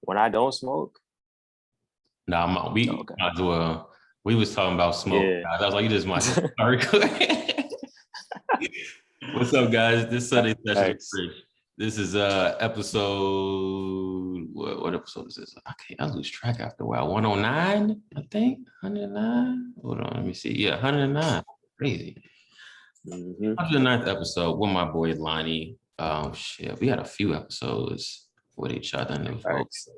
When I don't smoke? Nah, we might as well. We was talking about smoke. Yeah. Guys. I was like, you just might sorry. What's up, guys? This Sunday session is Rich. This is episode. What episode is this? I lose track after a while. 109, I think. 109. Hold on, let me see. Yeah, 109. Crazy. 109th episode with my boy Lonnie. Shit, we had a few episodes with each other, and folks.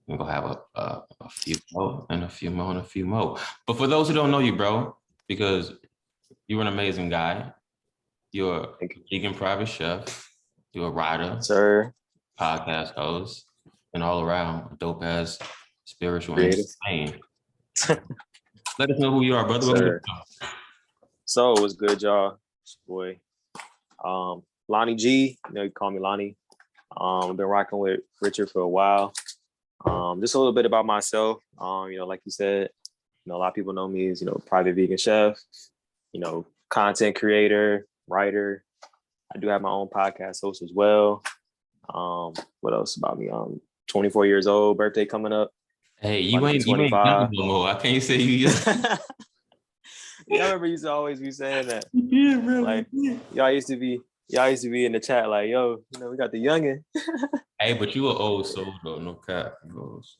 We're gonna have a few more and a few more and a few more. But for those who don't know you, bro, because you're an amazing guy. You're a vegan private chef. You're a writer, sir, podcast host, and all around dope ass spiritual and insane. Let us know who you are, brother. So what's good, y'all? Boy, Lonnie G. You know, you call me Lonnie. I've been rocking with Richard for a while. Just a little bit about myself. You know, like you said, you know, a lot of people know me as, you know, private vegan chef, you know, content creator, writer. I do have my own podcast host as well. What else about me? 24 years old, birthday coming up. Hey, you ain't young no more. I can't say you young. Yeah, I remember you used to always be saying that. Yeah, bro. Like, y'all used to be in the chat like, yo, you know, we got the youngin'. Hey, but you an old soul though, no cap.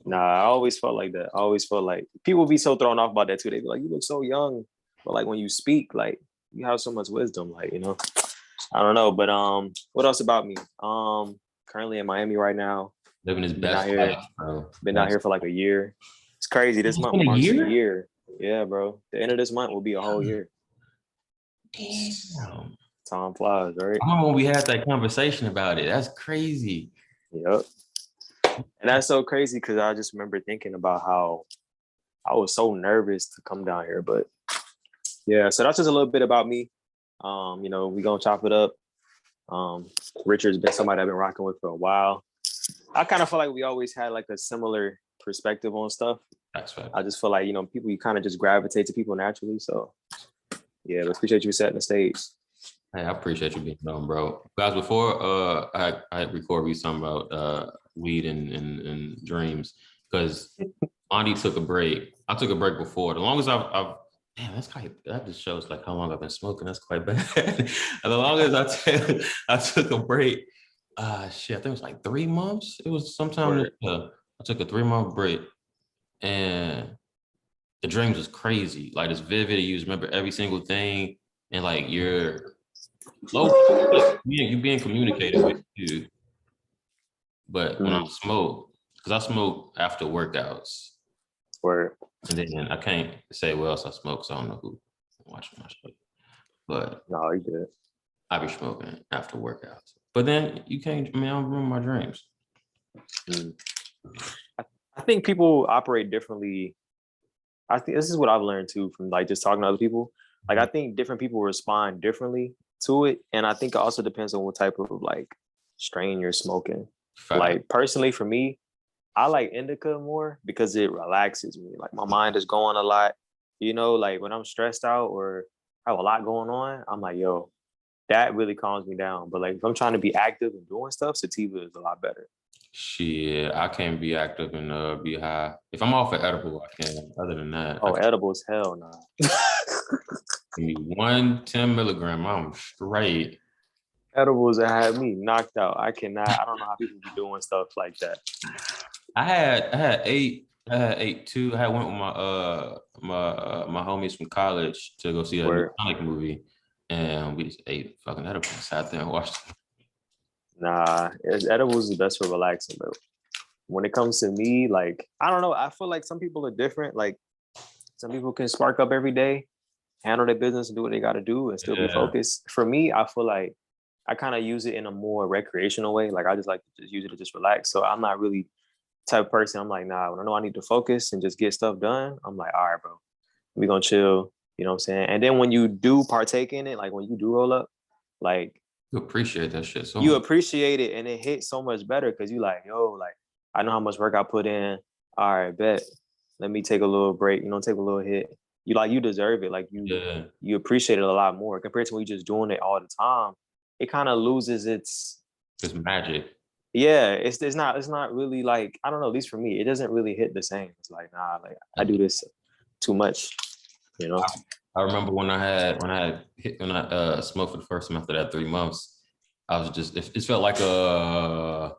Nah, I always felt like that. I always felt like people be so thrown off about that too. They be like, you look so young. But like when you speak, like you have so much wisdom, like, you know. I don't know, but what else about me? Currently in Miami right now. Living his best life, bro. Been out here for like a year. It's crazy. This month marks a year. Yeah, bro. The end of this month will be a whole year. Damn. Time flies, right? I remember when we had that conversation about it. That's crazy. Yep. And that's so crazy because I just remember thinking about how I was so nervous to come down here. But yeah, so that's just a little bit about me. You know, we gonna chop it up. Richard's been somebody I've been rocking with for a while. I kind of feel like we always had like a similar perspective on stuff. That's right. I just feel like, you know, people, you kind of just gravitate to people naturally. So yeah, but appreciate you setting the stage. Hey, I appreciate you being on, bro. Guys, before I recorded you something about weed and dreams, because Andy took a break. I took a break before. The longest I've damn, that just shows like how long I've been smoking. That's quite bad. And the longest I took a break, shit, I think it was like 3 months. It was sometime I took a 3-month break, and the dreams was crazy. Like it's vivid. You remember every single thing, and like you're being communicated with you. But when I smoke, because I smoke after workouts. And then I can't say what else I smoke, so I don't know who watching my show. But no, you did. I be smoking after workouts. But then you can't, I don't ruin my dreams. I think people operate differently. I think this is what I've learned too from like just talking to other people. Like I think different people respond differently to it. And I think it also depends on what type of like strain you're smoking. Fact. Like personally for me, I like indica more because it relaxes me. Like my mind is going a lot, you know, like when I'm stressed out or have a lot going on, I'm like, yo, that really calms me down. But like if I'm trying to be active and doing stuff, sativa is a lot better. Shit, I can't be active and be high. If I'm off an edible, I can. Other than that, edible as hell, nah. Give me 110 milligram, I'm straight. Edibles that had me knocked out. I don't know how people be doing stuff like that. I had eight too. I went with my homies from college to go see a Sonic movie, and we just ate fucking edibles, sat there and watched it. Nah, edibles is best for relaxing, but when it comes to me, like I don't know, I feel like some people are different. Like some people can spark up every day, handle their business, and do what they got to do, and still be focused. For me, I feel like I kind of use it in a more recreational way. Like I just like to just use it to just relax. So I'm not really type of person. I'm like, nah, when I know I need to focus and just get stuff done, I'm like, all right, bro, we gonna chill. You know what I'm saying? And then when you do partake in it, like when you do roll up, like you appreciate that shit so you much. Appreciate it, and it hits so much better because you like, yo, like I know how much work I put in. All right, bet. Let me take a little break. You know, take a little hit. You deserve it. Like you appreciate it a lot more compared to when you just doing it all the time. It kind of loses its magic. yeah, it's not really like, I don't know, at least for me, it doesn't really hit the same. It's like, nah, like I do this too much, you know. I remember when I smoked for the first time after that 3 months, I was just it felt like a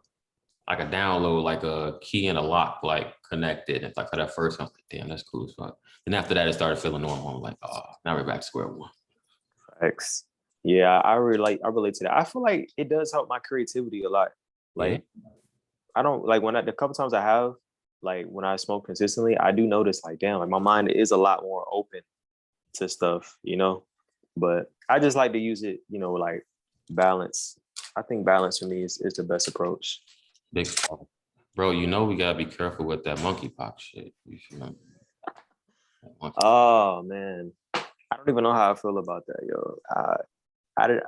download, like a key and a lock, like connected. And like for that first, I was like, damn, that's cool as fuck. Then after that, it started feeling normal. I'm like, oh, now we're back to square one. X. Yeah, I relate to that. I feel like it does help my creativity a lot. Yeah. Like I don't like the couple times I have, like when I smoke consistently, I do notice like, damn, like my mind is a lot more open to stuff, you know. But I just like to use it, you know, like balance. I think balance for me is the best approach. Big problem. Bro, you know we gotta be careful with that monkeypox shit. You should know. Oh man, I don't even know how I feel about that, yo. I did.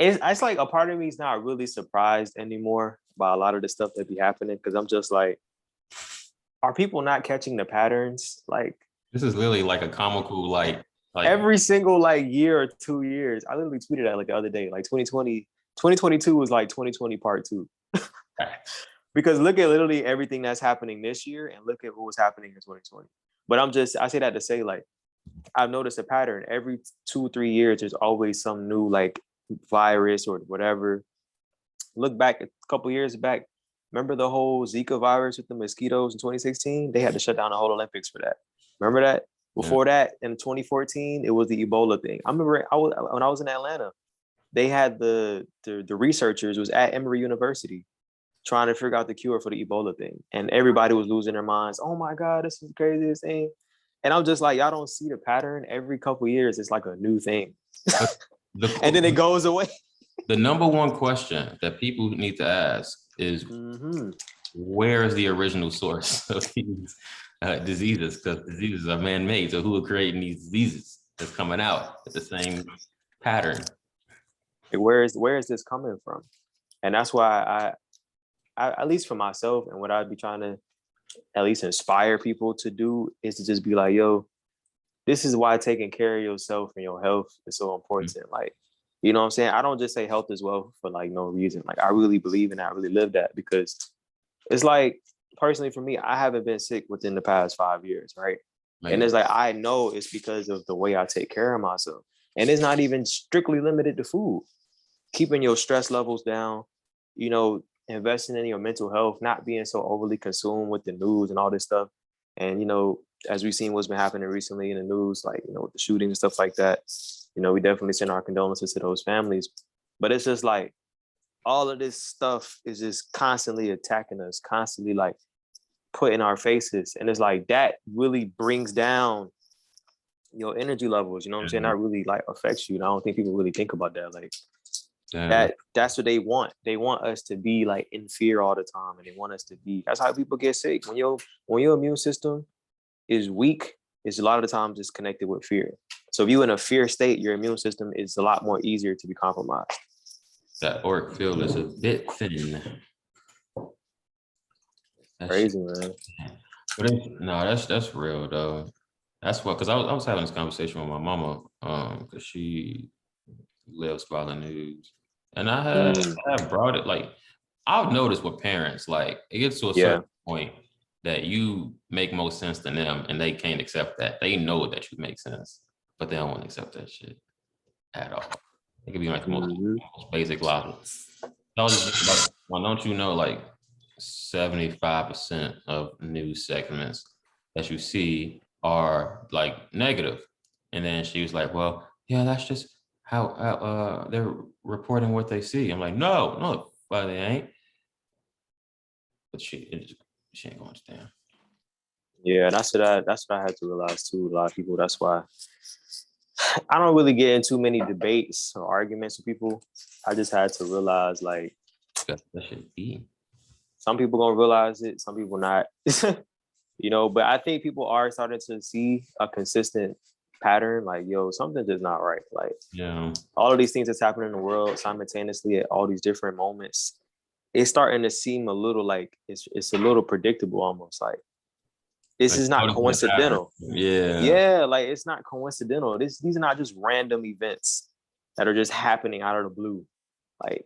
It's like a part of me is not really surprised anymore by a lot of the stuff that be happening because I'm just like, are people not catching the patterns? Like This is literally like a comical, like every single like year or 2 years, I literally tweeted that like the other day, like 2022 was like 2020 part two. Because look at literally everything that's happening this year and look at what was happening in 2020. But I say that to say like, I've noticed a pattern every 2-3 years, there's always some new like virus or whatever. Look back a couple years back. Remember the whole Zika virus with the mosquitoes in 2016? They had to shut down the whole Olympics for that. Remember that? Before that, in 2014, it was the Ebola thing. I remember when I was in Atlanta, they had the researchers was at Emory University trying to figure out the cure for the Ebola thing, and everybody was losing their minds. Oh my God, this is the craziest thing. And I'm just like, y'all don't see the pattern. Every couple years, it's like a new thing, and then it goes away. The number one question that people need to ask is, where is the original source of these diseases? Because diseases are man-made. So who are creating these diseases that's coming out at the same pattern? Where is this coming from? And that's why I at least for myself and what I'd be trying to at least inspire people to do is to just be like, yo, this is why taking care of yourself and your health is so important. Like, you know what I'm saying? I don't just say health is wealth for like no reason. Like I really believe in that. I really live that because it's like personally for me, I haven't been sick within the past 5 years, right? And it's like I know it's because of the way I take care of myself. And it's not even strictly limited to food. Keeping your stress levels down, you know, investing in your mental health, not being so overly consumed with the news and all this stuff. And, you know, as we've seen what's been happening recently in the news, like, you know, with the shootings and stuff like that, you know, we definitely send our condolences to those families. But it's just like all of this stuff is just constantly attacking us, constantly like put in our faces. And it's like that really brings down your energy levels, you know what I'm saying? That really like affects you. And I don't think people really think about that. Like that's what they want. They want us to be like in fear all the time. And they want us to be, that's how people get sick. When your immune system is weak, it's a lot of the times it's connected with fear. So if you're in a fear state, your immune system is a lot more easier to be compromised. That auric field is a bit thin. Crazy, man. But that's real though. That's what, because I was having this conversation with my mama, because she lives by the news, and I have brought it like I've noticed with parents, like it gets to a certain point that you make more sense than them, and they can't accept that. They know that you make sense, but they don't want to accept that shit at all. It could be like the most basic logic. I was just like, well, don't you know, like 75% of news segments that you see are like negative. And then she was like, well, yeah, that's just how they're reporting what they see. I'm like, no, well, they ain't. But she ain't gonna understand. Yeah, that's what I had to realize too. A lot of people, that's why I don't really get into many debates or arguments with people. I just had to realize like that should be. Some people gonna realize it, some people not. You know, but I think people are starting to see a consistent pattern. Like, yo, something's just not right. Like, all of these things that's happening in the world simultaneously at all these different moments, it's starting to seem a little like it's a little predictable almost. Like, this is not coincidental. Yeah, like it's not coincidental. These are not just random events that are just happening out of the blue. Like,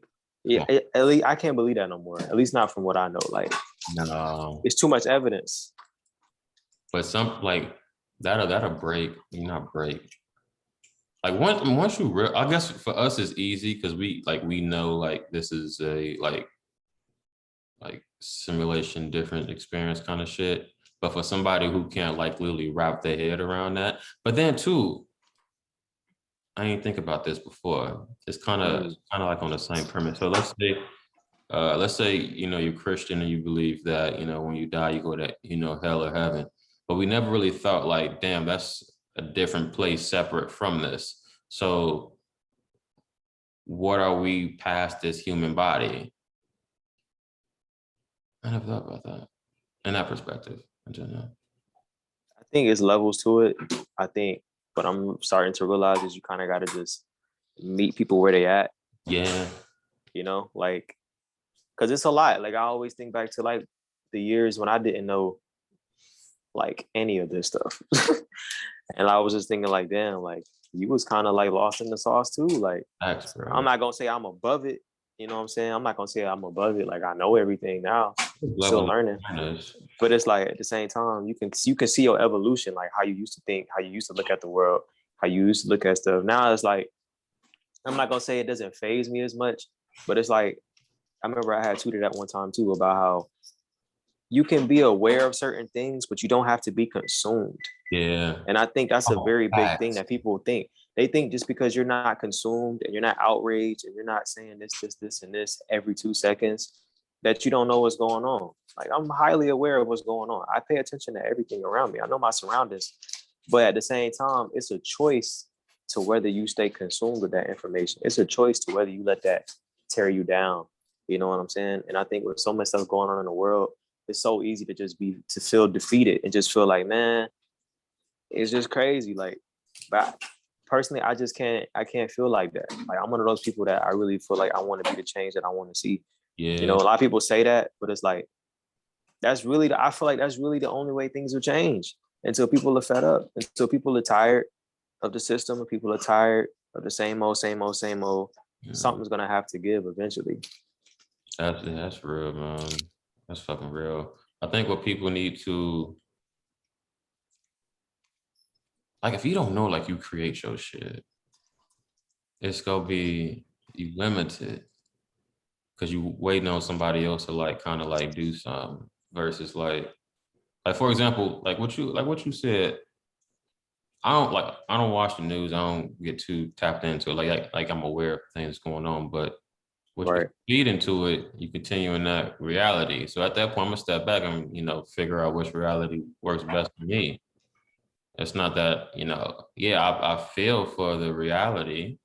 Yeah, at least I can't believe that no more. At least not from what I know. Like, No. it's too much evidence. But some like that'll break, not break. Like once you I guess for us it's easy because we know like this is a like simulation different experience kind of shit. But for somebody who can't like literally wrap their head around that, but then too, I didn't think about this before. It's kind of like on the same premise. So let's say you're Christian and you believe that when you die you go to hell or heaven, but we never really thought like, damn, that's a different place separate from this. So what are we past this human body? I never thought about that in that perspective. I don't know. I think it's levels to it. I think what I'm starting to realize is you kind of got to just meet people where they at. Yeah. Like, because it's a lot. Like, I always think back to like the years when I didn't know like any of this stuff. And I was just thinking like, damn, like you was kind of like lost in the sauce too. Like, Thanks, bro. I'm not gonna say I'm above it. You know what I'm saying? I'm not gonna say I'm above it. Like, I know everything now. Still learning. But it's like at the same time, you can see your evolution, like how you used to think, how you used to look at the world, how you used to look at stuff. Now it's like, I'm not gonna say it doesn't faze me as much, but it's like, I remember I had tweeted at one time too about how you can be aware of certain things, but you don't have to be consumed. Yeah. And I think that's a very big thing that people think. They think just because you're not consumed and you're not outraged and you're not saying this, and this every 2 seconds, that you don't know what's going on. Like, I'm highly aware of what's going on. I pay attention to everything around me. I know my surroundings, but at the same time, it's a choice to whether you stay consumed with that information. It's a choice to whether you let that tear you down. You know what I'm saying? And I think with so much stuff going on in the world, it's so easy to feel defeated and just feel like, man, it's just crazy. Like, but personally, I can't feel like that. Like, I'm one of those people that I really feel like I want to be the change that I want to see. Yeah. A lot of people say that, but it's like, I feel like that's really the only way things will change, until people are fed up, until people are tired of the system, and people are tired of the same old, same old, same old. Yeah. Something's gonna have to give eventually. That's real, man. That's fucking real. I think what people need to, like, if you don't know, like, you create your shit, it's gonna be you limited because you waiting on somebody else to like kind of like do something versus like for example, like what you said. I don't watch the news. I don't get too tapped into it. Like I'm aware of things going on, but what you feed into it, you continue in that reality. So at that point, I'm gonna step back and figure out which reality works best for me. It's not that I feel for the reality,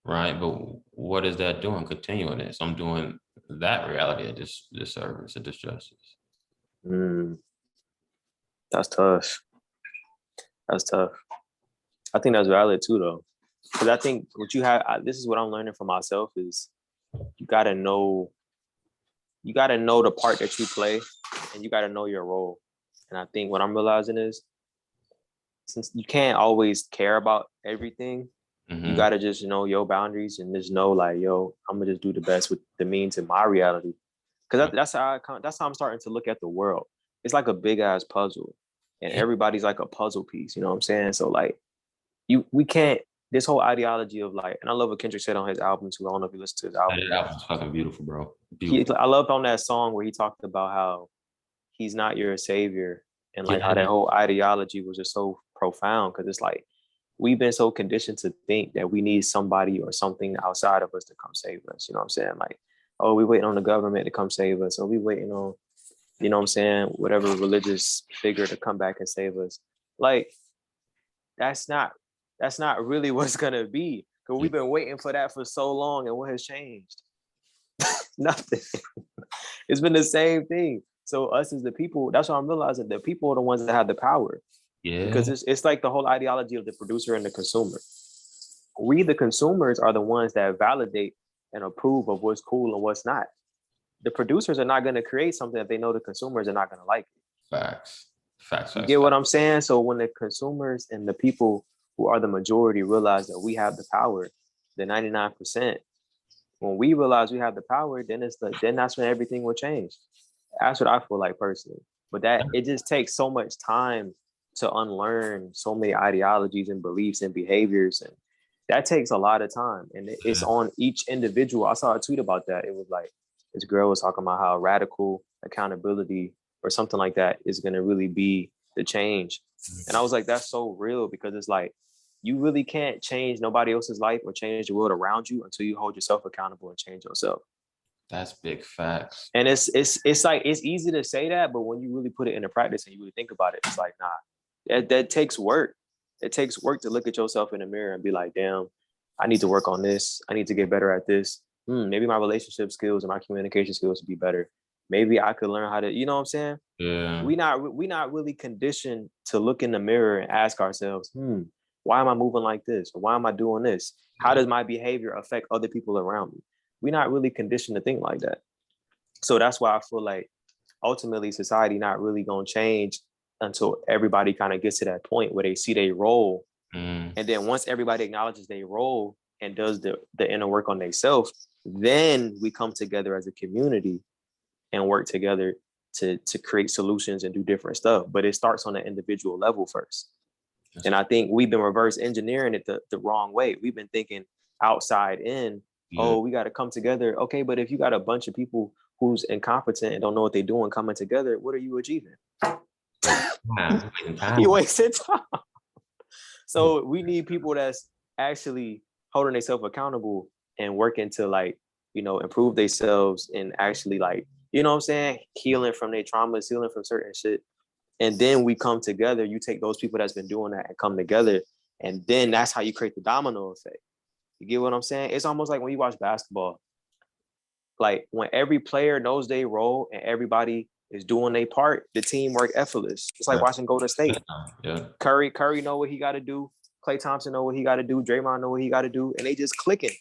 right? But what is that doing? Continuing it. So I'm doing that reality a disservice, a disjustice. That's tough. That's tough. I think that's valid too, though, because I think what you have. This is what I'm learning for myself is you gotta know the part that you play, and you gotta know your role. And I think what I'm realizing is, since you can't always care about everything, you gotta just know your boundaries and just know like, yo, I'm gonna just do the best with the means in my reality. Because that's how I'm starting to look at the world. It's like a big ass puzzle, and everybody's like a puzzle piece. You know what I'm saying? So like, we can't. This whole ideology of like, and I love what Kendrick said on his album too. I don't know if you listened to his album. That album's fucking beautiful, bro. Beautiful. I loved on that song where he talked about how he's not your savior, and like how that whole ideology was just so profound, because it's like we've been so conditioned to think that we need somebody or something outside of us to come save us. You know what I'm saying? Like, oh, we waiting on the government to come save us, or we waiting on, you know what I'm saying, whatever religious figure to come back and save us. Like, that's not really what's gonna be. Because we've been waiting for that for so long, and what has changed? Nothing. It's been the same thing. So us as the people, that's what I'm realizing. The people are the ones that have the power. Yeah. Because it's like the whole ideology of the producer and the consumer. We, the consumers, are the ones that validate and approve of what's cool and what's not. The producers are not going to create something that they know the consumers are not going to like. Facts. You get what I'm saying? So when the consumers and the people who are the majority realize that we have the power, the 99%, when we realize we have the power, then then that's when everything will change. That's what I feel like personally. But that it just takes so much time to unlearn so many ideologies and beliefs and behaviors, and that takes a lot of time. And it's on each individual. I saw a tweet about that. It was like this girl was talking about how radical accountability or something like that is going to really be the change. And I was like, that's so real, because it's like you really can't change nobody else's life or change the world around you until you hold yourself accountable and change yourself. That's big facts. And it's like it's easy to say that, but when you really put it into practice and you really think about it, it's like, nah, that takes work. It takes work to look at yourself in the mirror and be like, damn, I need to work on this. I need to get better at this. Maybe my relationship skills and my communication skills would be better. Maybe I could learn how to, you know what I'm saying? Yeah. We not really conditioned to look in the mirror and ask ourselves, why am I moving like this? Or why am I doing this? How does my behavior affect other people around me? We're not really conditioned to think like that. So that's why I feel like ultimately society not really gonna change until everybody kind of gets to that point where they see their role. And then once everybody acknowledges their role and does the inner work on themselves, then we come together as a community and work together to create solutions and do different stuff. But it starts on the individual level first. And I think we've been reverse engineering it the wrong way. We've been thinking outside in, oh, we got to come together. Okay, but if you got a bunch of people who's incompetent and don't know what they're doing coming together, what are you achieving? You wasted time. So we need people that's actually holding themselves accountable and working to, like, you know, improve themselves and actually, like, you know what I'm saying, healing from their traumas, healing from certain shit. And then we come together. You take those people that's been doing that and come together. And then that's how you create the domino effect. You get what I'm saying? It's almost like when you watch basketball. Like when every player knows their role and everybody is doing their part, the teamwork effortless. It's like watching Golden State. Yeah. Curry know what he got to do. Klay Thompson know what he got to do. Draymond know what he got to do. And they just clicking.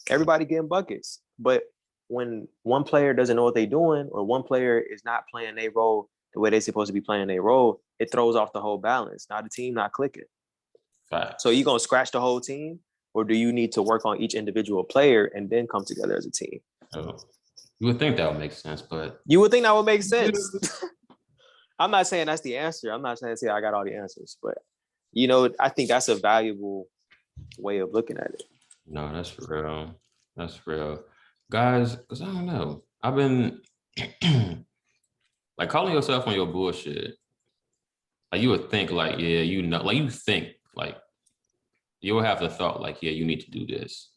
Everybody getting buckets. But when one player doesn't know what they're doing, or one player is not playing their role the way they're supposed to be playing their role, it throws off the whole balance. Now the team not clicking. Right. So you gonna scratch the whole team, or do you need to work on each individual player and then come together as a team? Oh, you would think that would make sense, but you would think that would make sense. I'm not saying that's the answer. I'm not saying I got all the answers, but you know, I think that's a valuable way of looking at it. No, that's real. That's real, guys. Because I don't know. I've been like calling yourself on your bullshit. Like you would think, like, yeah, you know, like you think, like you'll have the thought, like, yeah, you need to do this,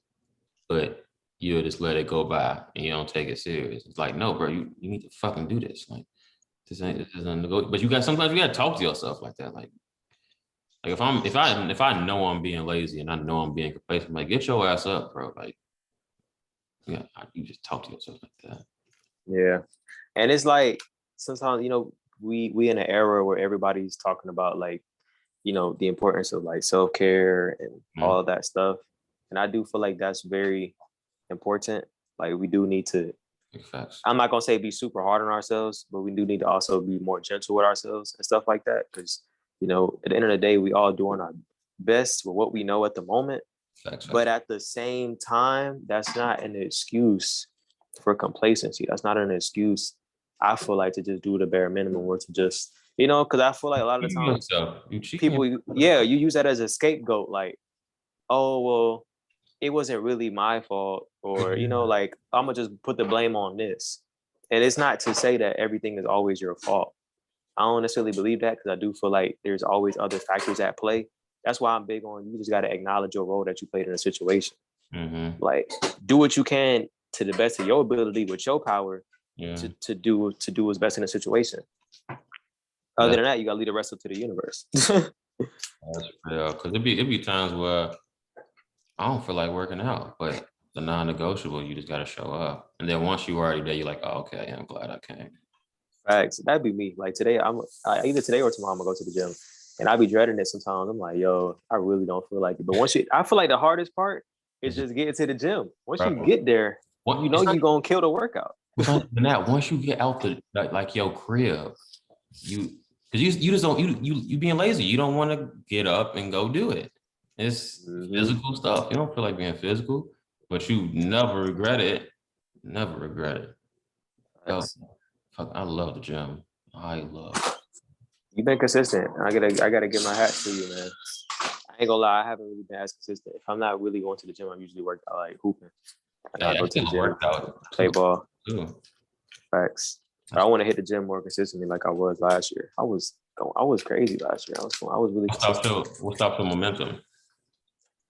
but you'll just let it go by and you don't take it serious. It's like, no, bro, you need to fucking do this. Like, this isn't go. But sometimes you gotta talk to yourself like that. Like if I know I'm being lazy and I know I'm being complacent, I'm like, get your ass up, bro. Like, yeah, you just talk to yourself like that. Yeah, and it's like sometimes, you know, we in an era where everybody's talking about, like, you know, the importance of like self-care and all of that stuff, and I do feel like that's very important. Like we do need to, I'm not gonna say be super hard on ourselves, but we do need to also be more gentle with ourselves and stuff like that, because, you know, at the end of the day, we all doing our best with what we know at the moment. But at the same time, that's not an excuse for complacency. That's not an excuse, I feel like, to just do the bare minimum, or to just, you know, because I feel like a lot of the times people, you use that as a scapegoat. Like, oh, well, it wasn't really my fault, or, you know, like, I'm gonna just put the blame on this. And it's not to say that everything is always your fault. I don't necessarily believe that, because I do feel like there's always other factors at play. That's why I'm big on, you just got to acknowledge your role that you played in a situation. Like, do what you can to the best of your ability with your power to do what's best in a situation. Other than that, you got to leave the rest up to the universe. That's real, because it'd be times where I don't feel like working out, but the non-negotiable, you just got to show up. And then once you're already there, you're like, oh, okay, I'm glad I came. Facts. That'd be me. Like today, either today or tomorrow, I'm gonna go to the gym, and I be dreading it sometimes. I'm like, yo, I really don't feel like it. But I feel like the hardest part is just getting to the gym. Once you get there, you know you're gonna kill the workout. And that once you get out the like your crib, you just don't you being lazy. You don't want to get up and go do it. It's physical stuff. You don't feel like being physical. but you never regret it. Never regret it. Yo, Facts. fuck, I love the gym. I love it. You've been consistent. I gotta get my hat to you, man. I ain't gonna lie, I haven't really been as consistent. If I'm not really going to the gym, I'm usually working out like hooping. I Hey, gotta I go to the still gym, worked out play ball. too. Facts. But I want to hit the gym more consistently, like I was last year. I was crazy last year. I was really consistent. What stopped your momentum?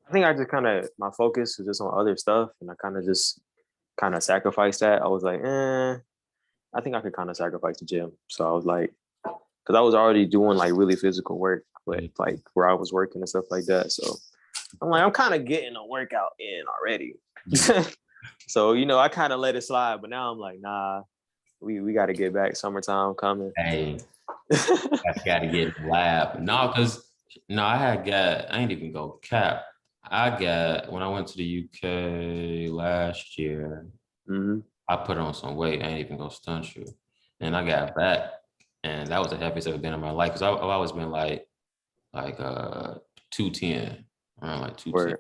I think I just kind of my focus was just on other stuff, and I kind of just kind of sacrificed that. I was like, I think I could kind of sacrifice the gym. So I was like, because I was already doing like really physical work, but like where I was working and stuff like that. So I'm like, I'm kind of getting a workout in already. So I kind of let it slide, but now I'm like, nah, we got to get back. Summertime coming. Hey, I got to get in the lab. I ain't even go cap. When I went to the UK last year, I put on some weight. I ain't even go stunt you. And I got back, and that was the heaviest I've ever been in my life. Because I've always been like 210, around like 210. Word.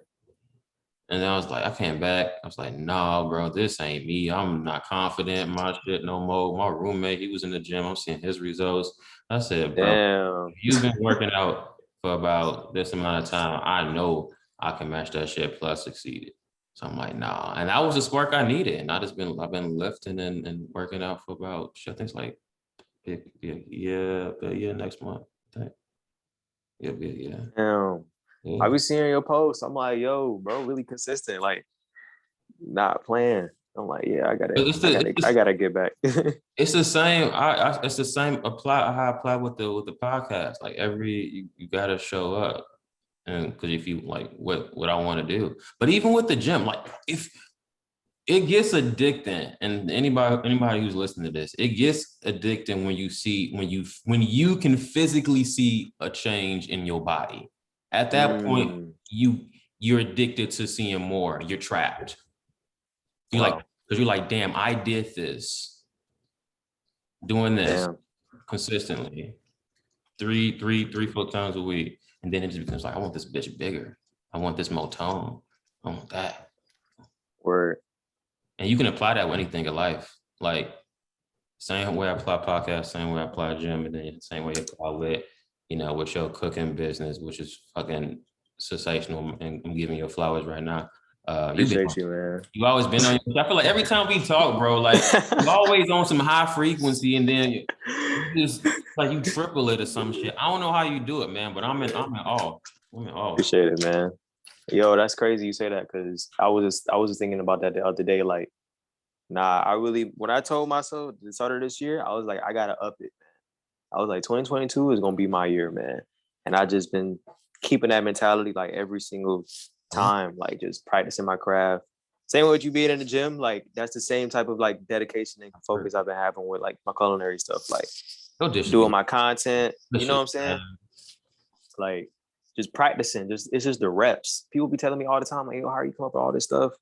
And then I was like, I came back. I was like, nah, bro, this ain't me. I'm not confident in my shit no more. My roommate, he was in the gym. I'm seeing his results. I said, bro, Damn. you've been working out for about this amount of time. I know I can match that shit plus exceed it. So I'm like, nah. And that was the spark I needed. And I've been lifting and working out for about, I think it's like, yeah, next month. I think. Yeah. Damn. Yeah. I be seeing your posts. I'm like, yo, bro, really consistent. Like, not playing. I'm like, yeah, I gotta get back. It's the same. It's the same. How I apply with the podcast. Like you gotta show up, and because if you like what I want to do, but even with the gym, like if it gets addicting, and anybody who's listening to this, it gets addicting when you can physically see a change in your body. At that point, you're addicted to seeing more. You're trapped. Because you're like, damn, I did this. Doing this consistently, three, 4 times a week, and then it just becomes like, I want this bitch bigger. I want this more tone. I want that. Word. And you can apply that with anything in life. Like same way I apply podcast, same way I apply gym, and then the same way I apply with your cooking business, which is fucking sensational. And I'm giving you flowers right now. Appreciate you, man. You always been on. I feel like every time we talk, bro, like you always on some high frequency, and then you just like you triple it or some shit. I don't know how you do it, man, but I'm in awe. I'm in awe. Appreciate it, man. Yo, that's crazy you say that because I was just thinking about that the other day. Like, nah, when I told myself the start of this year, I was like, I gotta up it, man. I was like, 2022 is gonna be my year, man. And I just been keeping that mentality like every single time, like just practicing my craft. Same with you being in the gym, like that's the same type of like dedication and focus I've been having with like my culinary stuff, like doing my content. You know what I'm saying? Like just practicing. It's just the reps. People be telling me all the time, like, yo, how are you come up with all this stuff?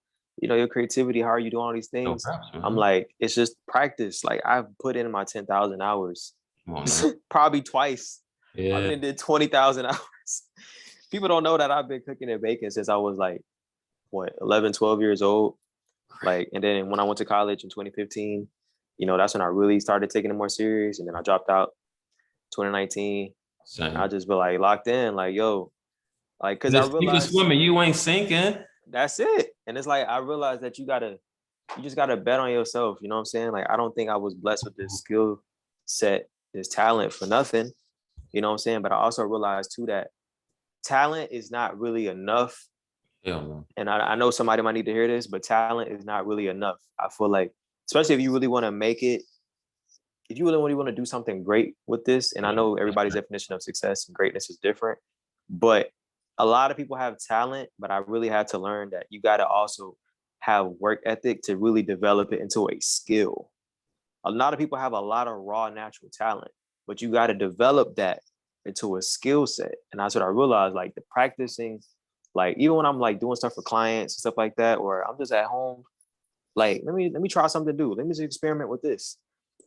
Your creativity, how are you doing all these things? I'm like, it's just practice. Like I've put in my 10,000 hours. Probably twice. Yeah. I've been did 20,000 hours. People don't know that I've been cooking and baking since I was like, 11, 12 years old. Like, and then when I went to college in 2015, that's when I really started taking it more serious. And then I dropped out 2019. I just been like locked in, like, yo, like, cause I realized swimming, you ain't sinking. That's it. And it's like, I realized that you just gotta bet on yourself. You know what I'm saying? Like, I don't think I was blessed with this skill set, this talent for nothing. You know what I'm saying? But I also realized too that talent is not really enough. And I know somebody might need to hear this, but talent is not really enough. I feel like, especially if you really want to make it, if you really want to do something great with this, and I know everybody's definition of success and greatness is different, but a lot of people have talent, but I really had to learn that you got to also have work ethic to really develop it into a skill. A lot of people have a lot of raw natural talent, but you got to develop that into a skill set. And that's what I realized, like the practicing, like even when I'm like doing stuff for clients and stuff like that, or I'm just at home, like let me try something to do. Let me just experiment with this.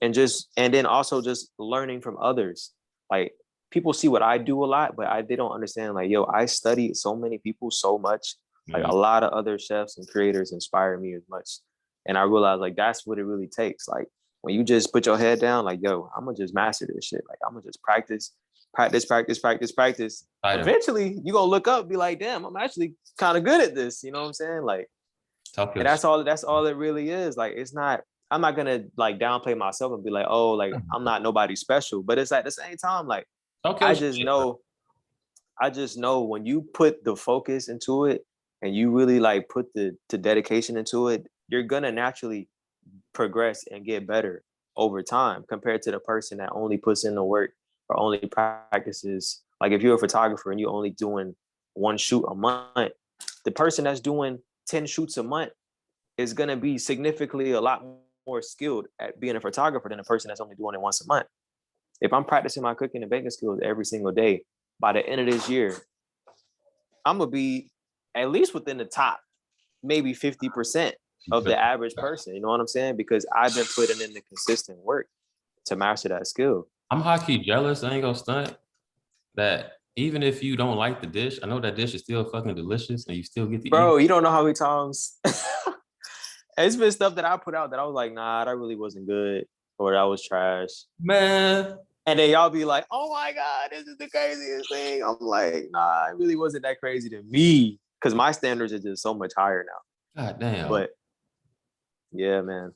And then also just learning from others. Like people see what I do a lot, but they don't understand, like, yo, I studied so many people so much Like a lot of other chefs and creators inspire me as much. And I realized like that's what it really takes. Like when you just put your head down, like, yo, I'm gonna just master this shit. Like I'm gonna just practice. Eventually you gonna look up, be like, damn, I'm actually kind of good at this. You know what I'm saying? Like, and that's all it really is. Like, it's not, I'm not gonna like downplay myself and be like, oh, like I'm not nobody special. But it's at the same time, like I just know when you put the focus into it and you really like put the dedication into it, you're gonna naturally progress and get better over time compared to the person that only puts in the work or only practices. Like if you're a photographer and you're only doing one shoot a month, the person that's doing 10 shoots a month is gonna be significantly a lot more skilled at being a photographer than a person that's only doing it once a month. If I'm practicing my cooking and baking skills every single day, by the end of this year, I'm gonna be at least within the top, maybe 50% of the average person. You know what I'm saying? Because I've been putting in the consistent work to master that skill. I'm high-key jealous. I ain't gonna stunt that even if you don't like the dish, I know that dish is still fucking delicious and you still get to eat. Bro, you don't know how many times it's been stuff that I put out that I was like, nah, that really wasn't good, or that was trash. Man. And then y'all be like, oh my God, this is the craziest thing. I'm like, nah, it really wasn't that crazy to me. Because my standards are just so much higher now. God damn. But yeah, man.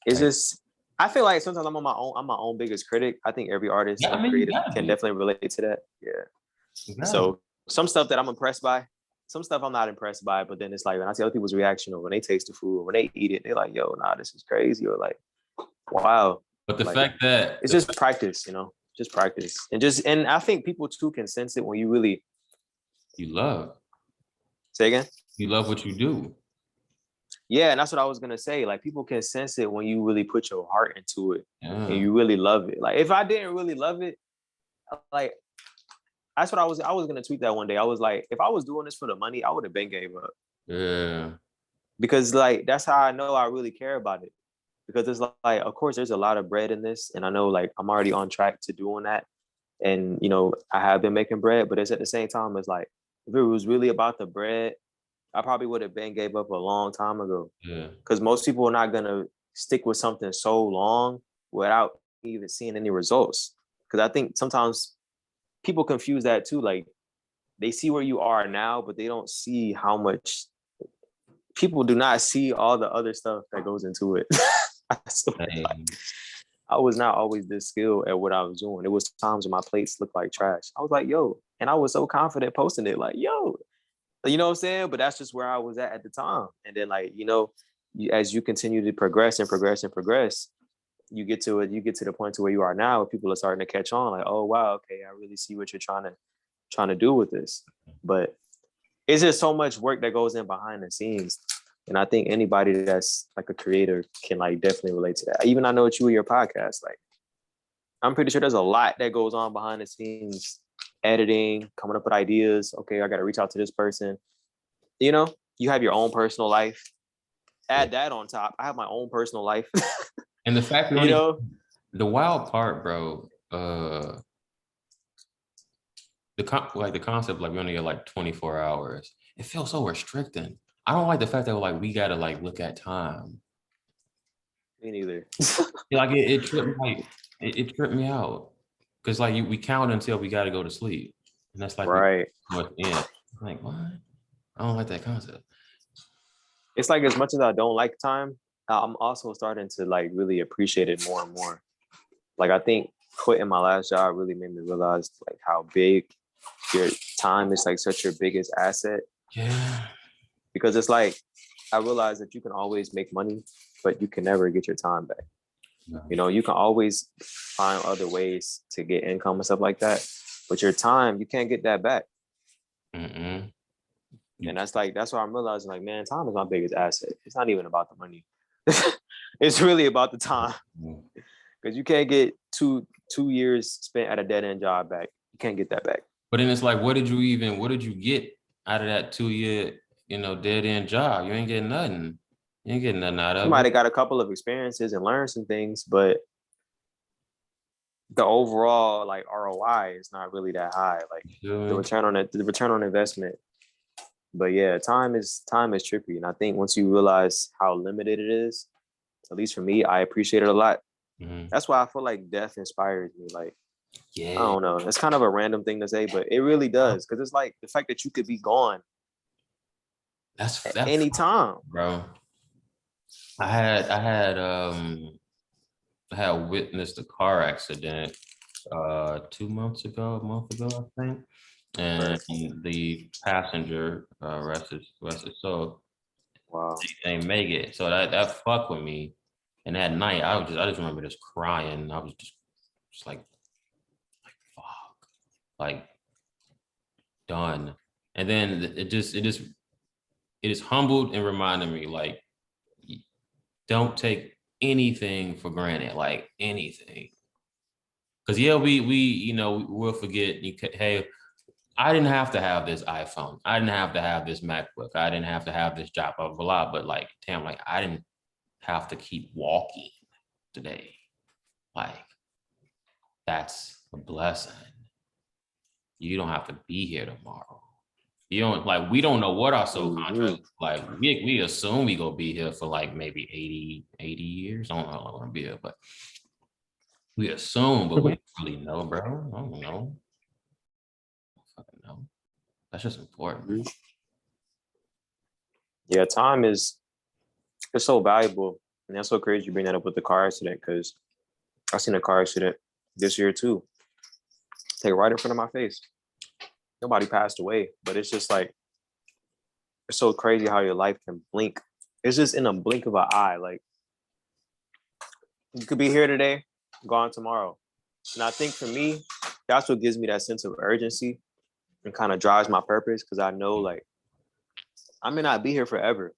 It's just, I feel like sometimes I'm my own biggest critic. I think every artist and creative can definitely relate to that. Yeah. So some stuff that I'm impressed by, some stuff I'm not impressed by, but then it's like when I see other people's reaction or when they taste the food or when they eat it, they're like, yo, nah, this is crazy. Or like, wow. But the fact that it's just practice, just practice. And I think people too can sense it when you really love. Say again? You love what you do. Yeah, and that's what I was gonna say. Like people can sense it when you really put your heart into it and you really love it. Like if I didn't really love it, like that's what I was gonna tweet that one day. I was like, if I was doing this for the money, I would have been gave up. Yeah. Because like that's how I know I really care about it. Because it's like, of course, there's a lot of bread in this, and I know like I'm already on track to doing that, and I have been making bread, but it's at the same time, it's like if it was really about the bread, I probably would have been gave up a long time ago. Yeah. Because most people are not gonna stick with something so long without even seeing any results. Because I think sometimes people confuse that too. Like they see where you are now, but they don't see how much people do not see all the other stuff that goes into it. I was not always this skilled at what I was doing. It was times when my plates looked like trash. I was like, yo, and I was so confident posting it, like, yo, you know what I'm saying? But that's just where I was at the time. And then like, as you continue to progress, you get to the point to where you are now, where people are starting to catch on, like, oh wow, okay, I really see what you're trying to do with this. But it's just so much work that goes in behind the scenes. And I think anybody that's like a creator can like definitely relate to that. Even I know it's you and your podcast. Like, I'm pretty sure there's a lot that goes on behind the scenes, editing, coming up with ideas. Okay, I got to reach out to this person. You have your own personal life. Add that on top. I have my own personal life. And the fact that the wild part, bro, the concept, like we only get like 24 hours. It feels so restricting. I don't like the fact that like we gotta like look at time. Me neither. Like it tripped me out. Cause like we count until we gotta go to sleep. And that's like right. Like what? I don't like that concept. It's like as much as I don't like time, I'm also starting to like really appreciate it more and more. Like I think quitting my last job really made me realize like how big your time is, like such your biggest asset. Yeah. Because it's like I realized that you can always make money, but you can never get your time back. No. You can always find other ways to get income and stuff like that, but your time, you can't get that back. Mm-mm. And that's why I'm realizing, like, man, time is my biggest asset. It's not even about the money. It's really about the time. Because you can't get two years spent at a dead end job back. You can't get that back. But then it's like, what did you get out of that 2-year, dead end job? You ain't getting nothing. You ain't getting nothing out of it. You might have got a couple of experiences and learned some things, but the overall like ROI is not really that high. Like the return on investment But yeah, time is tricky. And I think once you realize how limited it is, at least for me, I appreciate it a lot. Mhm. That's why I feel like death inspires me. Like, I Yeah, don't know. It's kind of a random thing to say, but it really does. Cause it's like the fact that you could be gone at that's any time. bro. I had witnessed a car accident 2 months ago, a month ago, I think. And Right. the passenger rested so Wow. they didn't make it. So that fucked with me. And that night I just remember just crying. I was just like fuck. Like done. And then it just humbled and reminded me like don't take anything for granted, like anything. Because yeah, we'll forget. Hey, I didn't have to have this iPhone. I didn't have to have this MacBook. I didn't have to have this job, blah, blah, blah. But like, damn, like I didn't have to keep walking today. Like, that's a blessing. You don't have to be here tomorrow. You don't like we don't know what our soul Mm-hmm. contract like. We assume we gonna be here for like maybe 80 years. I don't know how long we're gonna be here, but we assume, but we don't really know, bro. I don't know. I don't fucking know. That's just important. Yeah, time is it's so valuable. And that's so crazy you bring that up with the car accident because I seen a car accident this year too. Take right in front of my face. Nobody passed away, but it's just like it's so crazy how your life can blink. It's just in a blink of an eye. Like you could be here today, gone tomorrow. And I think for me, that's what gives me that sense of urgency and kind of drives my purpose because I know like I may not be here forever.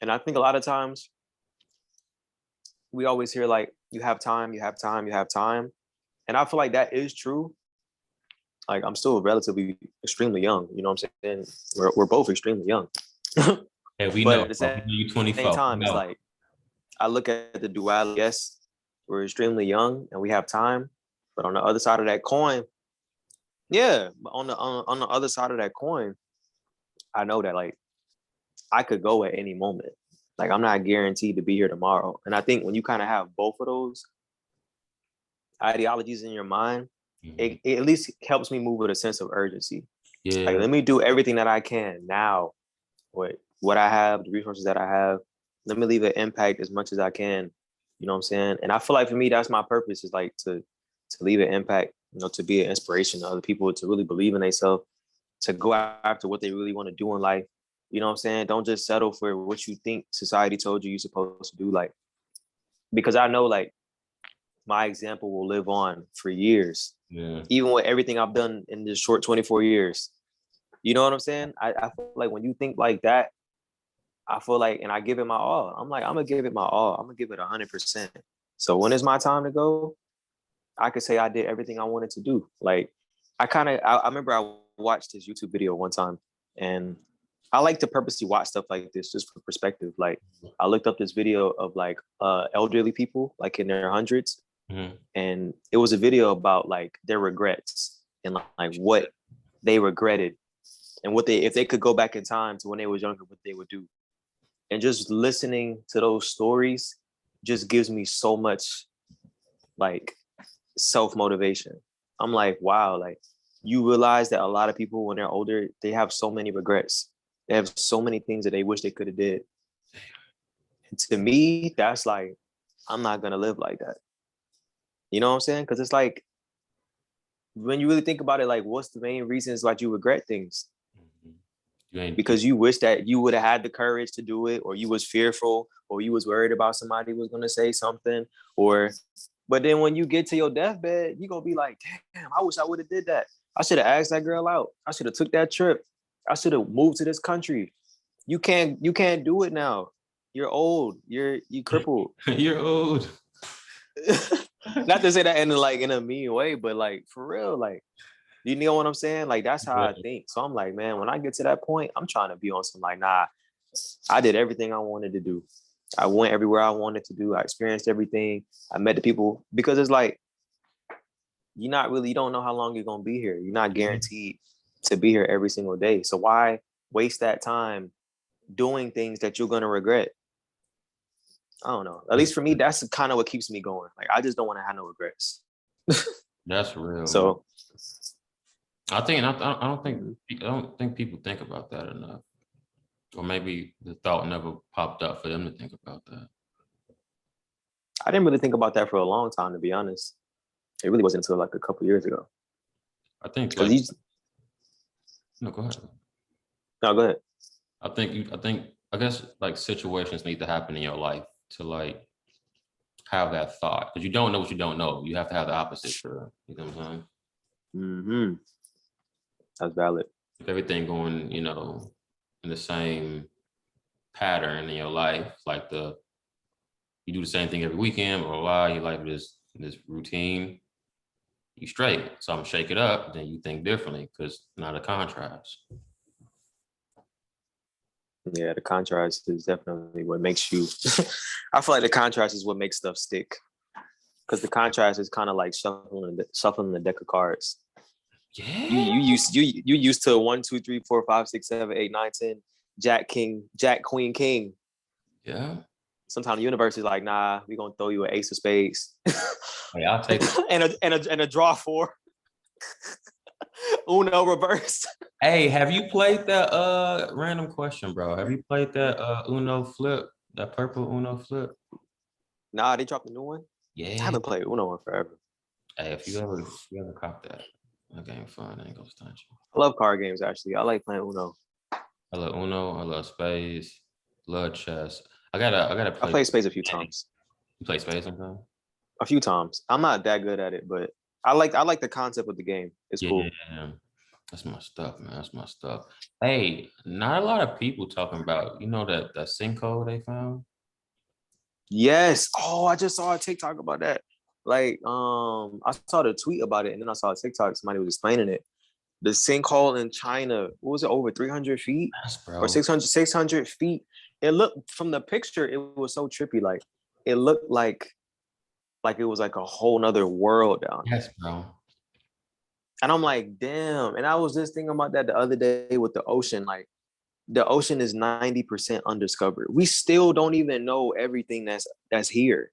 And I think a lot of times we always hear like you have time, you have time, you have time. And I feel like that is true. Like I'm still relatively extremely young. You know what I'm saying? We're both extremely young. Hey, we But know, at the bro. We know you 24. same We time, it's know. like I look at the duality. Yes, we're extremely young and we have time, but on the other side of that coin, yeah, but on the other side of that coin, I know that like I could go at any moment. Like I'm not guaranteed to be here tomorrow. And I think when you kind of have both of those ideologies in your mind, Mhm. it at least helps me move with a sense of urgency. Like Yeah. let me do everything that I can now with what I have, the resources that I have. Let me leave an impact as much as I can. You know what I'm saying? And I feel like for me, that's my purpose is like to leave an impact, you know, to be an inspiration to other people, to really believe in themselves, to go after what they really want to do in life. You know what I'm saying? Don't just settle for what you think society told you you're supposed to do. Like, because I know like my example will live on for years, Yeah. even with everything I've done in this short 24 years. You know what I'm saying? I feel like when you think like that, I feel like, and I give it my all. I'm like, I'm gonna give it my all. I'm gonna give it 100%. So when it's my time to go, I could say I did everything I wanted to do. Like, I remember I watched this YouTube video one time, and I like to purposely watch stuff like this just for perspective. Like, I looked up this video of like elderly people, like in their hundreds, Mhm. and it was a video about like their regrets and like what they regretted and what they if they could go back in time to when they was younger, what they would do. And just listening to those stories just gives me so much like self-motivation. I'm like, wow, like you realize that a lot of people when they're older, they have so many regrets. They have so many things that they wish they could have did. And to me, that's like, I'm not gonna live like that. You know what I'm saying? Because it's like when you really think about it, like what's the main reasons why you regret things? Mhm. You ain't you, Because you wish that you would have had the courage to do it, or you was fearful, or you was worried about somebody was gonna say something, or but then when you get to your deathbed, you gonna be like, damn, I wish I would have did that. I should have asked that girl out. I should have took that trip. I should have moved to this country. You can't do it now. You're old. You crippled. you're old. Not to say that in like in a mean way, but like for real, like you know what I'm saying? Like that's how Yeah. I think. So I'm like, man, when I get to that point, I'm trying to be on some like, nah, I did everything I wanted to do. I went everywhere I wanted to do. I experienced everything. I met the people because it's like you don't know how long you're gonna be here. You're not guaranteed to be here every single day. So why waste that time doing things that you're gonna regret? I don't know. At least for me, that's kind of what keeps me going. Like I just don't want to have no regrets. That's real, man. So I don't think people think about that enough, or maybe the thought never popped up for them to think about that. I didn't really think about that for a long time, to be honest. It really wasn't until like a couple years ago. I think Because like, no, go ahead. no, go ahead. I guess like situations need to happen in your life to like have that thought, because you don't know what you don't know. You have to have the opposite for, you know what I'm saying? Mm-hmm. That's valid. If everything going, you know, in the same pattern in your life, like you do the same thing every weekend, blah, blah, blah, you like this routine, you straight. So I'm shake it up, then you think differently because not a contrast. Yeah, the contrast is definitely what makes you. I feel like the contrast is what makes stuff stick, because the contrast is kind of like shuffling the deck of cards. Yeah. You used to 1, 2, 3, 4, 5, 6, 7, 8, 9, 10, Jack, King, Jack, Queen, King. Yeah. Sometimes the universe is like, nah, we're gonna throw you an ace of spades. Hey, I'll take it. and a draw 4. Uno reverse. Hey, have you played that random question, bro? Have you played that Uno flip, that purple Uno flip? Nah, they dropped a new one. Yeah. I haven't played Uno in forever. Hey, if you ever cop that game fun, I ain't gonna stunt you. I love card games, actually. I like playing Uno. I love Uno, I love spades, love chess. I gotta play. I played spades a few times. You play spades sometimes? A few times. I'm not that good at it, but I like the concept of the game. It's cool. Yeah, that's my stuff, man. That's my stuff. Hey, not a lot of people talking about, you know, that sinkhole they found. Yes. Oh, I just saw a TikTok about that. Like, I saw the tweet about it, and then I saw a TikTok. Somebody was explaining it. The sinkhole in China, what was it, over 300 feet or 600 feet? It looked, from the picture, it was so trippy. Like, it looked like it was like a whole nother world down there. Yes, bro. And I'm like, damn. And I was just thinking about that the other day with the ocean. Like, the ocean is 90% undiscovered. We still don't even know everything that's here.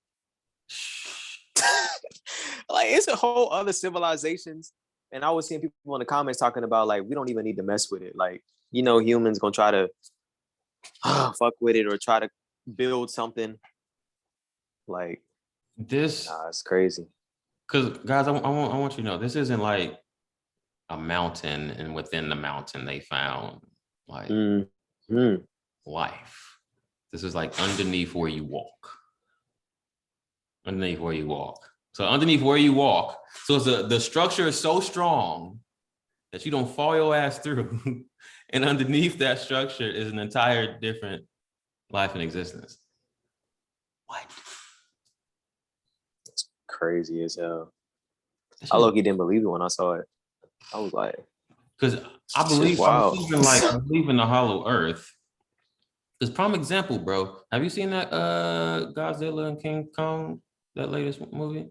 Like, it's a whole other civilizations. And I was seeing people in the comments talking about, like, we don't even need to mess with it. Like, you know, humans gonna try to fuck with it or try to build something. Like, This, it's crazy. because guys, I want you to know, this isn't like a mountain, and within the mountain they found like life. This is like underneath where you walk. Underneath where you walk. So underneath where you walk, so the structure is so strong that you don't fall your ass through. And underneath that structure is an entire different life and existence. What? It's crazy as hell. I low-key didn't believe it when I saw it. I was like, because I believe in the hollow earth. This prime example, bro. Have you seen that Godzilla and King Kong, that latest movie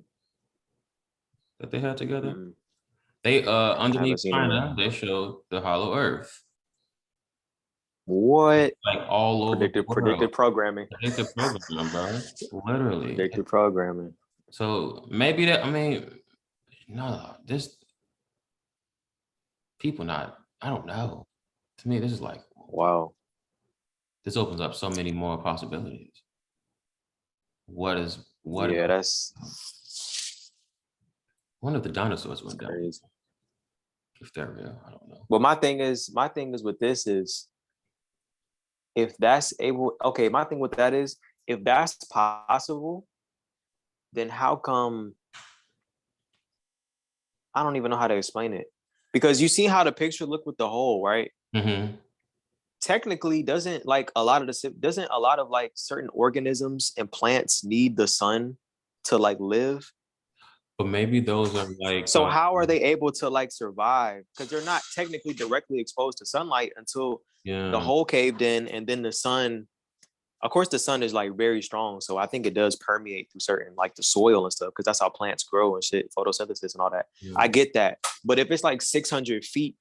that they had together? mm-hmm. They underneath China, they showed the hollow earth. What? Like all over the world. Predicted programming. Predicted programming, bro. Literally. Predicted programming. So maybe that, I mean, no, this people not, I don't know. To me, this is like, wow. This opens up so many more possibilities. Yeah, that's one of the dinosaurs went down. Crazy. If they're real, I don't know. But my thing is with this is, if that's able, okay, my thing with that is, if that's possible, then how come, I don't even know how to explain it, because you see how the picture look with the hole, right? Mm-hmm. Technically, doesn't a lot of like certain organisms and plants need the sun to like live? But maybe those are like, so how are they able to like survive? Because they're not technically directly exposed to sunlight until the hole caved in, and then the sun, of course the sun is like very strong, so I think it does permeate through certain, like the soil and stuff, because that's how plants grow and shit, photosynthesis and all that. I get that. But if it's like 600 feet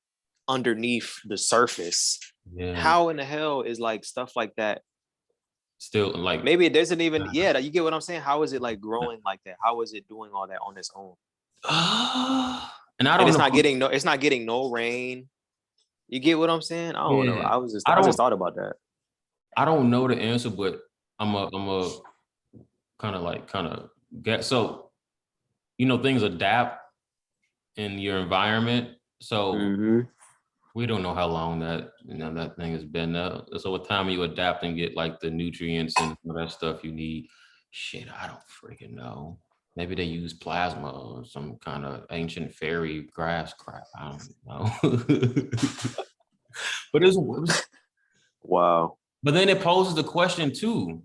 underneath the surface. Yeah. How in the hell is like stuff like that? Still like Maybe it doesn't even. Yeah, you get what I'm saying. How is it like growing like that? How is it doing all that on its own? and I And don't it's know. not getting no. It's not getting no rain. You get what I'm saying? I don't know. Yeah. I just thought about that. I don't know the answer, but I'm a kind of get so things adapt in your environment. So we don't know how long that thing has been there. So what time you adapt and get like the nutrients and all that stuff you need? Shit, I don't freaking know. Maybe they use plasma or some kind of ancient fairy grass crap. I don't know. But it was Wow. but then it poses the question too.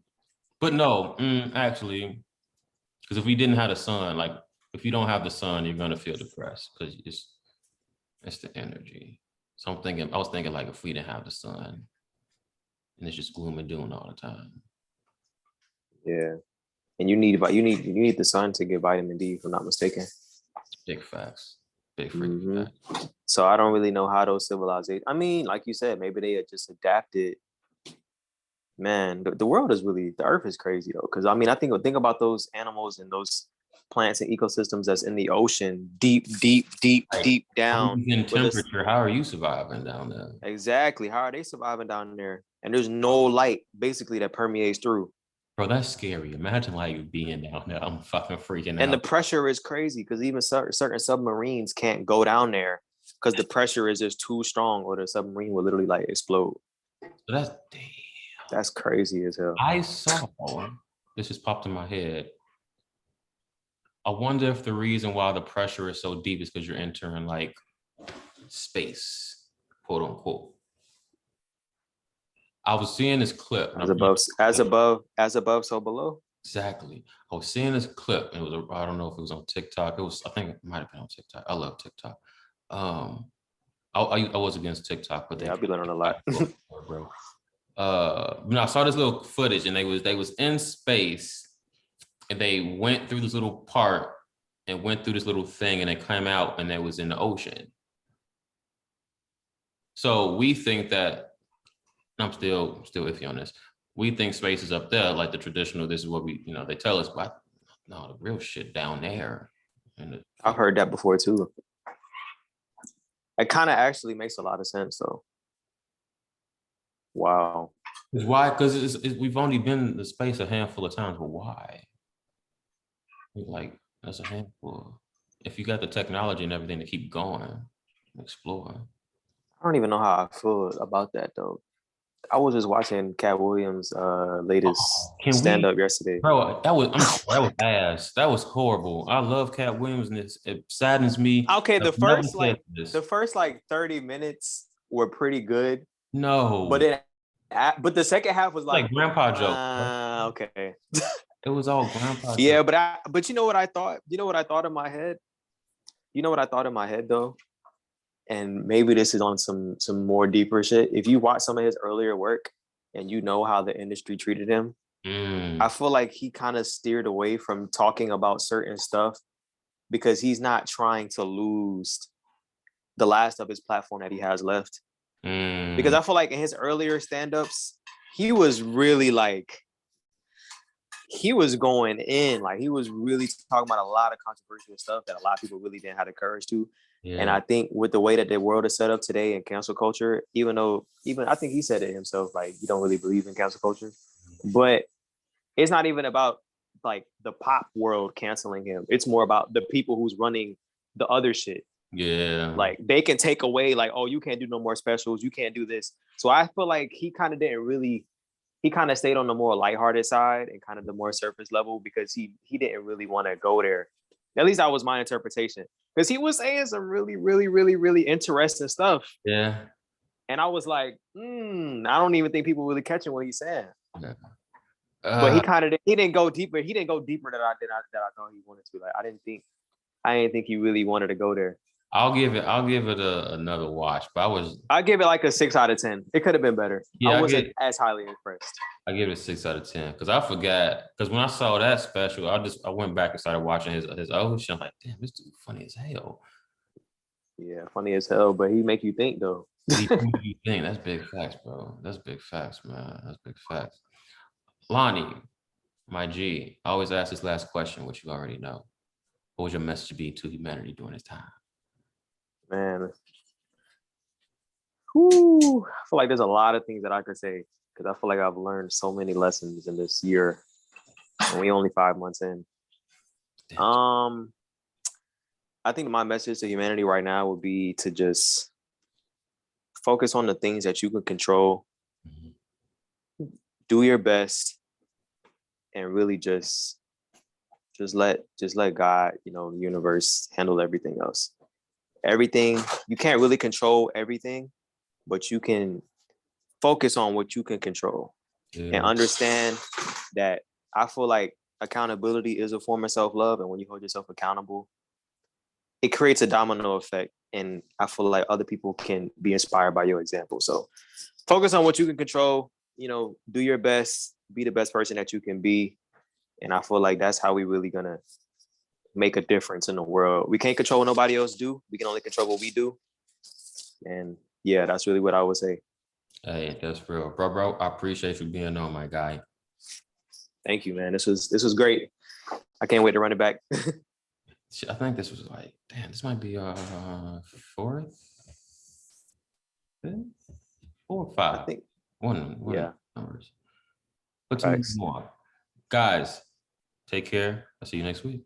But no, actually, because if we didn't have the sun, like if you don't have the sun, you're gonna feel depressed because it's the energy. So I was thinking like if we didn't have the sun and it's just gloom and doom all the time. Yeah. And you need the sun to get vitamin D, if I'm not mistaken. Big facts. Big freaking facts. So I don't really know how those civilizations. I mean, like you said, maybe they had just adapted. Man, the world is really the earth is crazy though. Because I mean, I think about those animals and those plants and ecosystems that's in the ocean, deep down. In temperature, how are you surviving down there? Exactly. How are they surviving down there? And there's no light basically that permeates through. Bro, that's scary. Imagine like being down there. I'm fucking freaking out. And the pressure is crazy because even certain submarines can't go down there because the pressure is just too strong, or the submarine will literally like explode. So that's crazy as hell. I saw this just popped in my head. I wonder if the reason why the pressure is so deep is because you're entering like space, quote unquote. I was seeing this clip. As above, so below. Exactly. I was seeing this clip, and I don't know if it was on TikTok. I think it might have been on TikTok. I love TikTok. I was against TikTok, but I'll be learning a lot. Bro. I saw this little footage, and they was in space, and they went through this little part and went through this little thing, and they came out, and they was in the ocean. So we think that. I'm still iffy on this. We think space is up there, like the traditional. This is what they tell us, but no, the real shit down there. And I've heard that before too. It kind of actually makes a lot of sense, though. Wow. Why? Because we've only been in space a handful of times, but why? Like that's a handful. If you got the technology and everything to keep going, exploring. I don't even know how I feel about that though. I was just watching Cat Williams' latest stand-up yesterday. Bro, that was ass. That was horrible. I love Cat Williams, and it saddens me. Okay, the first 30 minutes were pretty good. No, but the second half was like grandpa joke. Okay. It was all grandpa. Yeah, but you know what I thought? You know what I thought in my head? You know what I thought in my head though? And maybe this is on some more deeper shit. If you watch some of his earlier work and you know how the industry treated him, I feel like he kind of steered away from talking about certain stuff because he's not trying to lose the last of his platform that he has left. Because I feel like in his earlier stand-ups, he was really like, he was going in, like he was really talking about a lot of controversial stuff that a lot of people really didn't have the courage to. Yeah. And I think with the way that the world is set up today in cancel culture, even I think he said it himself, like you don't really believe in cancel culture, but it's not even about like the pop world canceling him. It's more about the people who's running the other shit. Yeah. Like they can take away like, oh, you can't do no more specials. You can't do this. So I feel like he kind of stayed on the more lighthearted side and kind of the more surface level because he didn't really want to go there. At least that was my interpretation. Because he was saying some really, really, really, really interesting stuff. Yeah. And I was like, I don't even think people really catching what he's saying. Yeah. But he didn't go deeper. He didn't go deeper than I thought he wanted to. Like I didn't think he really wanted to go there. I'll give it another watch, but I give it like a 6 out of 10. It could have been better. Yeah, I wasn't as highly impressed. I give it a 6 out of 10 because I forgot. Because when I saw that special, I went back and started watching his old shit. I'm like, damn, this dude funny as hell. Yeah, funny as hell, but he make you think though. What do you think? That's big facts, bro. That's big facts, man. That's big facts. Lonnie, my G, I always ask this last question, which you already know. What would your message be to humanity during this time? Man, whew, I feel like there's a lot of things that I could say because I feel like I've learned so many lessons in this year, and we only 5 months in. Um, I think my message to humanity right now would be to just focus on the things that you can control, do your best, and really just let God, the universe handle everything else. Everything you can't really control everything, but you can focus on what you can control and understand that I feel like accountability is a form of self-love. And when you hold yourself accountable, it creates a domino effect. And I feel like other people can be inspired by your example. So focus on what you can control, do your best, be the best person that you can be. And I feel like that's how we really gonna make a difference in the world. We can't control what nobody else do. We can only control what we do. And yeah, that's really what I would say. Hey, that's real. Bro, I appreciate you being on, my guy. Thank you, man. This was great. I can't wait to run it back. I think this was like, damn, this might be fourth, fifth, 4 or 5. I think, One yeah. numbers. Put some Thanks. more. Guys, take care. I'll see you next week.